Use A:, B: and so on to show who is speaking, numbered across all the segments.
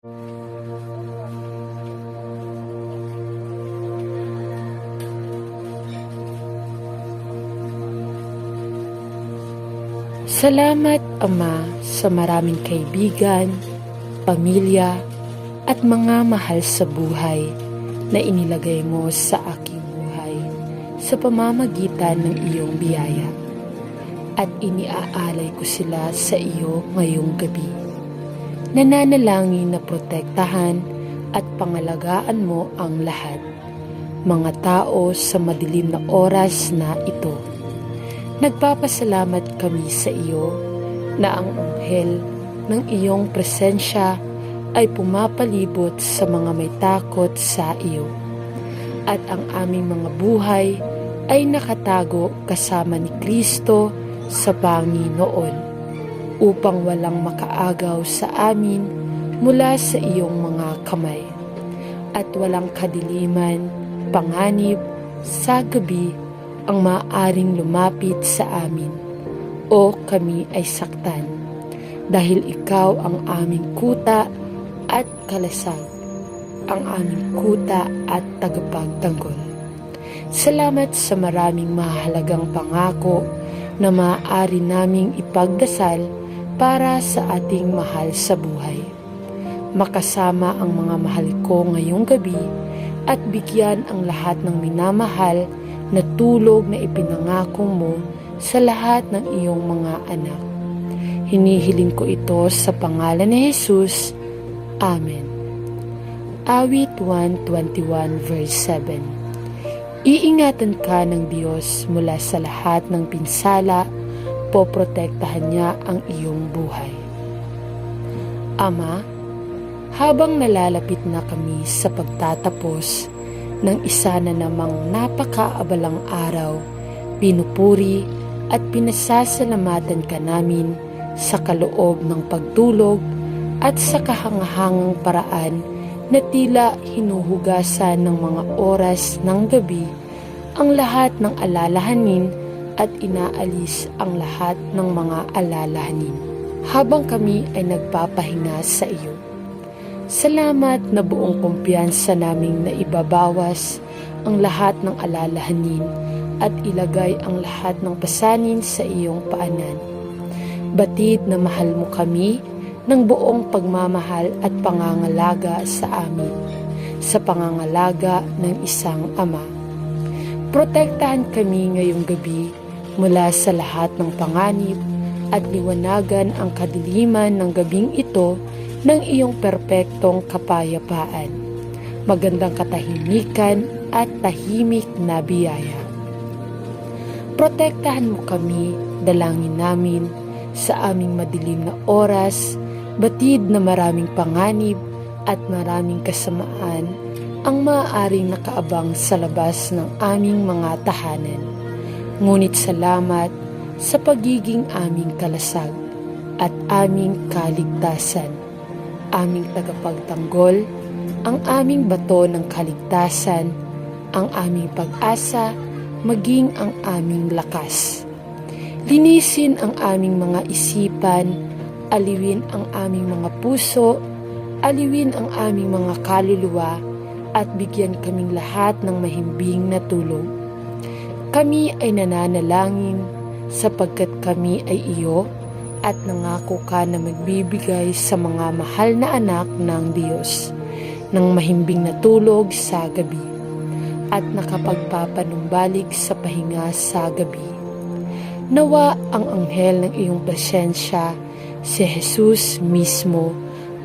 A: Salamat, Ama, sa maraming kaibigan, pamilya, at mga mahal sa buhay na inilagay mo sa aking buhay sa pamamagitan ng iyong biyaya. At iniaalay ko sila sa iyo ngayong gabi. Nananalangin na protektahan at pangalagaan mo ang lahat, mga tao sa madilim na oras na ito. Nagpapasalamat kami sa iyo na ang anghel ng iyong presensya ay pumapalibot sa mga may takot sa iyo. At ang aming mga buhay ay nakatago kasama ni Kristo sa Panginoon upang walang makaagaw sa amin mula sa iyong mga kamay at walang kadiliman, panganib sa gabi ang maaaring lumapit sa amin o kami ay saktan dahil ikaw ang aming kuta at kalasag, ang aming kuta at tagapagtanggol. Salamat sa maraming mahalagang pangako na maaari naming ipagdasal para sa ating mahal sa buhay. Makasama ang mga mahal ko ngayong gabi at bigyan ang lahat ng minamahal na tulog na ipinangako mo sa lahat ng iyong mga anak. Hinihiling ko ito sa pangalan ni Jesus. Amen. Awit 121 verse 7. Iingatan ka ng Diyos mula sa lahat ng pinsala, poprotektahan niya ang iyong buhay. Ama, habang nalalapit na kami sa pagtatapos ng isa na namang napakaabalang araw, pinupuri at pinasasalamatan ka namin sa kaloob ng pagtulog at sa kahangahangang paraan na tila hinuhugasan ng mga oras ng gabi ang lahat ng alalahanin at inaalis ang lahat ng mga alalahanin habang kami ay nagpapahinga sa iyo. Salamat na buong kumpiyansa naming naibabawas ang lahat ng alalahanin at ilagay ang lahat ng pasanin sa iyong paanan. Batid na mahal mo kami ng buong pagmamahal at pangangalaga sa amin, sa pangangalaga ng isang ama. Protektahan kami ngayong gabi mula sa lahat ng panganib at liwanagan ang kadiliman ng gabing ito ng iyong perpektong kapayapaan, magandang katahimikan at tahimik na biyaya. Protektahan mo kami, dalangin namin, sa aming madilim na oras, batid na maraming panganib at maraming kasamaan ang maaaring nakaabang sa labas ng aming mga tahanan. Ngunit salamat sa pagiging aming kalasag at aming kaligtasan, aming tagapagtanggol, ang aming bato ng kaligtasan, ang aming pag-asa, maging ang aming lakas. Linisin ang aming mga isipan, aliwin ang aming mga puso, aliwin ang aming mga kaluluwa, at bigyan kaming lahat ng mahimbing na tulog. Kami ay nananalangin sapagkat kami ay iyo at nangako ka na magbibigay sa mga mahal na anak ng Diyos ng mahimbing na tulog sa gabi at nakapagpapanumbalik sa pahinga sa gabi. Nawa ang anghel ng iyong presensya, si Jesus mismo,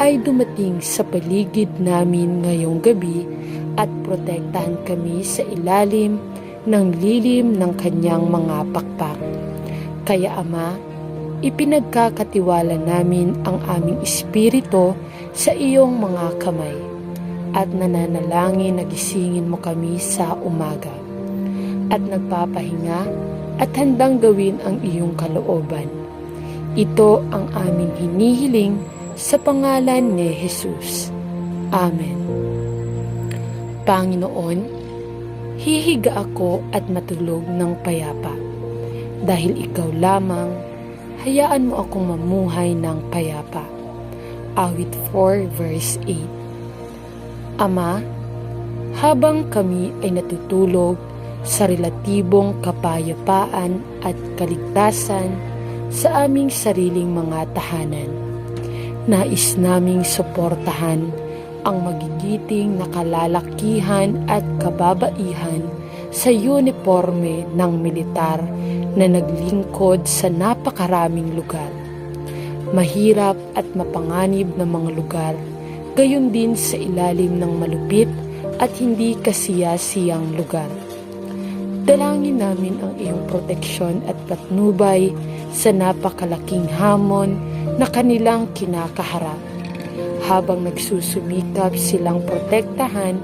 A: ay dumating sa paligid namin ngayong gabi at protektahan kami sa ilalim ng lilim ng kanyang mga pakpak. Kaya Ama, ipinagkakatiwala namin ang aming espiritu sa iyong mga kamay at nananalangin na gisingin mo kami sa umaga at nagpapahinga at handang gawin ang iyong kalooban. Ito ang aming hinihiling sa pangalan ni Jesus. Amen. Panginoon, hihiga ako at matulog ng payapa. Dahil ikaw lamang, hayaan mo akong mamuhay ng payapa. Awit 4 verse 8. Ama, habang kami ay natutulog sa relatibong kapayapaan at kaligtasan sa aming sariling mga tahanan, nais naming suportahan ang magigiting na kalalakihan at kababaihan sa uniforme ng militar na naglingkod sa napakaraming lugar. Mahirap at mapanganib na mga lugar, gayon din sa ilalim ng malupit at hindi kasiyasiyang lugar. Dalangin namin ang iyong proteksyon at patnubay sa napakalaking hamon na kanilang kinakaharap, habang nagsusumikap silang protektahan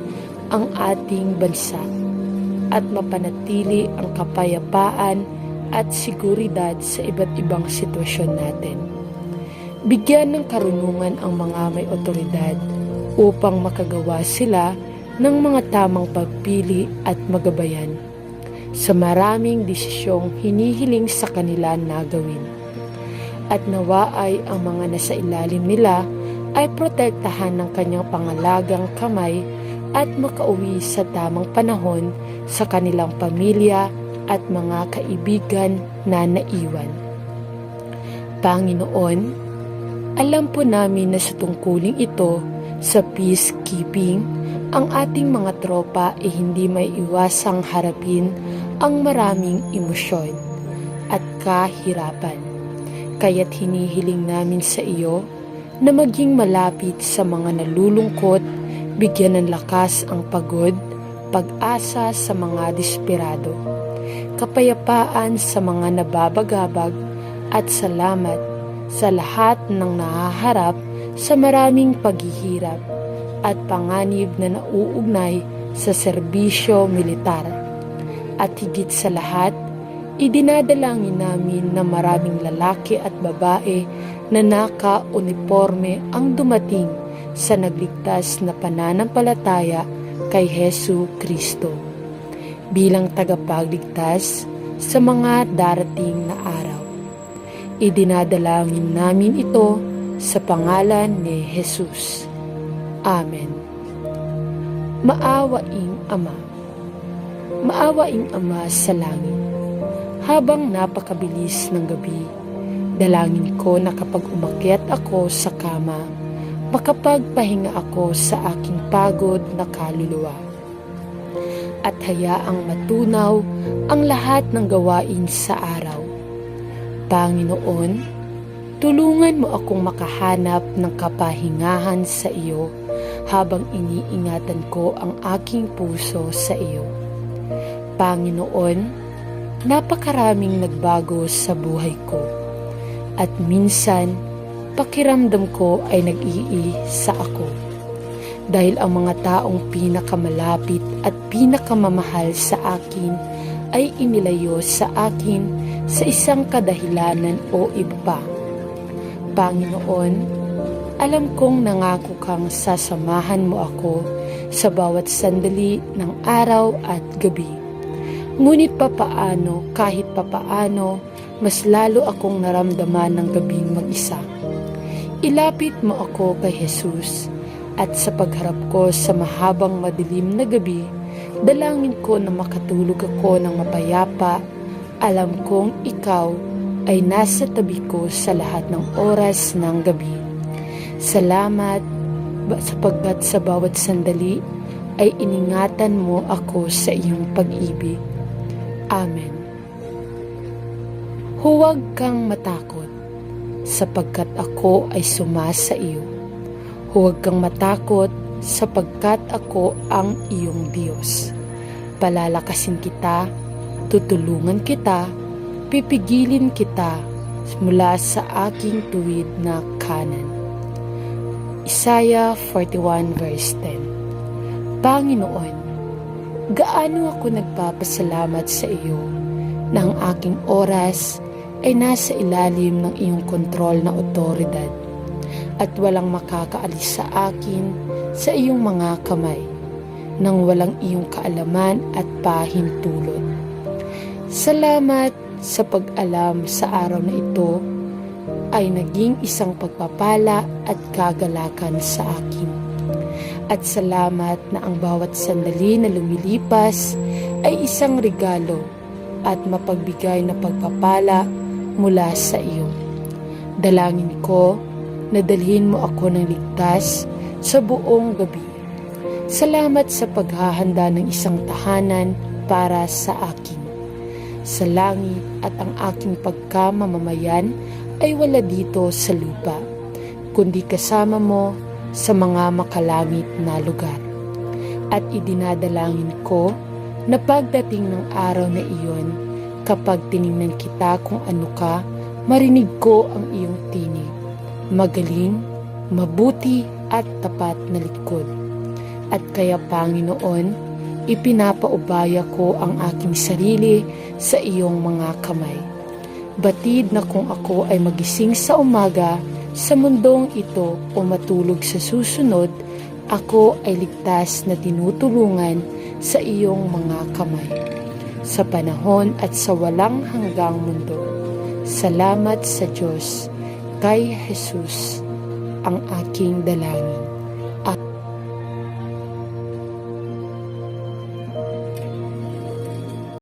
A: ang ating bansa at mapanatili ang kapayapaan at seguridad sa iba't ibang sitwasyon natin. Bigyan ng karunungan ang mga may otoridad upang makagawa sila ng mga tamang pagpili at magabayan sa maraming desisyong hinihiling sa kanila na gawin. At nawa ay ang mga nasa ilalim nila ay protektahan ng kanyang pangalagang kamay at makauwi sa tamang panahon sa kanilang pamilya at mga kaibigan na naiwan. Panginoon, alam po namin na sa tungkuling ito sa peacekeeping, ang ating mga tropa ay hindi may iwasang harapin ang maraming emosyon at kahirapan. Kaya't hinihiling namin sa iyo na maging malapit sa mga nalulungkot, bigyan ng lakas ang pagod, pag-asa sa mga desperado, kapayapaan sa mga nababagabag, at salamat sa lahat ng nahaharap sa maraming paghihirap at panganib na nauugnay sa serbisyo militar. At higit sa lahat, idinadalangin namin na maraming lalaki at babae na naka-uniforme ang dumating sa nagligtas na pananampalataya kay Hesu Kristo bilang tagapagligtas sa mga darating na araw. Idinadalangin namin ito sa pangalan ni Jesus. Amen. Maawaing Ama, maawaing Ama sa langit, habang napakabilis ng gabi, dalangin ko na kapag umakyat ako sa kama, makapagpahinga ako sa aking pagod na kaluluwa. At hayaang matunaw ang lahat ng gawain sa araw. Panginoon, tulungan mo akong makahanap ng kapahingahan sa iyo habang iniingatan ko ang aking puso sa iyo. Panginoon, napakaraming nagbago sa buhay ko at minsan pakiramdam ko ay nag-iisa ako dahil ang mga taong pinakamalapit at pinakamamahal sa akin ay inilayo sa akin sa isang kadahilanan o iba pa. Panginoon, alam kong nangako kang sasamahan mo ako sa bawat sandali ng araw at gabi. Ngunit papaano, kahit papaano, mas lalo akong naramdaman ng gabing mag-isa. Ilapit mo ako kay Jesus at sa pagharap ko sa mahabang madilim na gabi, dalangin ko na makatulog ako ng mapayapa. Alam kong ikaw ay nasa tabi ko sa lahat ng oras ng gabi. Salamat sapagkat sa bawat sandali ay iningatan mo ako sa iyong pag-ibig. Amen. Huwag kang matakot sapagkat ako ay sumasa iyo. Huwag kang matakot sapagkat ako ang iyong Diyos. Palalakasin kita, tutulungan kita, pipigilin kita mula sa aking tuwid na kanan. Isaiah 41 verse 10. Panginoon, gaano ako nagpapasalamat sa iyo na ang aking oras ay nasa ilalim ng iyong kontrol na otoridad at walang makakaalis sa akin sa iyong mga kamay nang walang iyong kaalaman at pahintulot. Salamat sa pag-alam sa araw na ito ay naging isang pagpapala at kagalakan sa akin. At salamat na ang bawat sandali na lumilipas ay isang regalo at mapagbigay na pagpapala mula sa iyo. Dalangin ko na dalhin mo ako ng ligtas sa buong gabi. Salamat sa paghahanda ng isang tahanan para sa akin. Sa langit at ang aking pagkamamamayan ay wala dito sa lupa, kundi kasama mo sa mga makalangit na lugar. At idinadalangin ko na pagdating ng araw na iyon, kapag tiningnan kita kung ano ka, marinig ko ang iyong tinig. Magaling, mabuti at tapat na likod. At kaya Panginoon, ipinapaubaya ko ang aking sarili sa iyong mga kamay. Batid na kung ako ay magising sa umaga sa mundong ito o matulog sa susunod, ako ay ligtas na tinutulungan sa iyong mga kamay. Sa panahon at sa walang hanggang mundo. Salamat sa Diyos, kay Jesus, ang aking dalangin.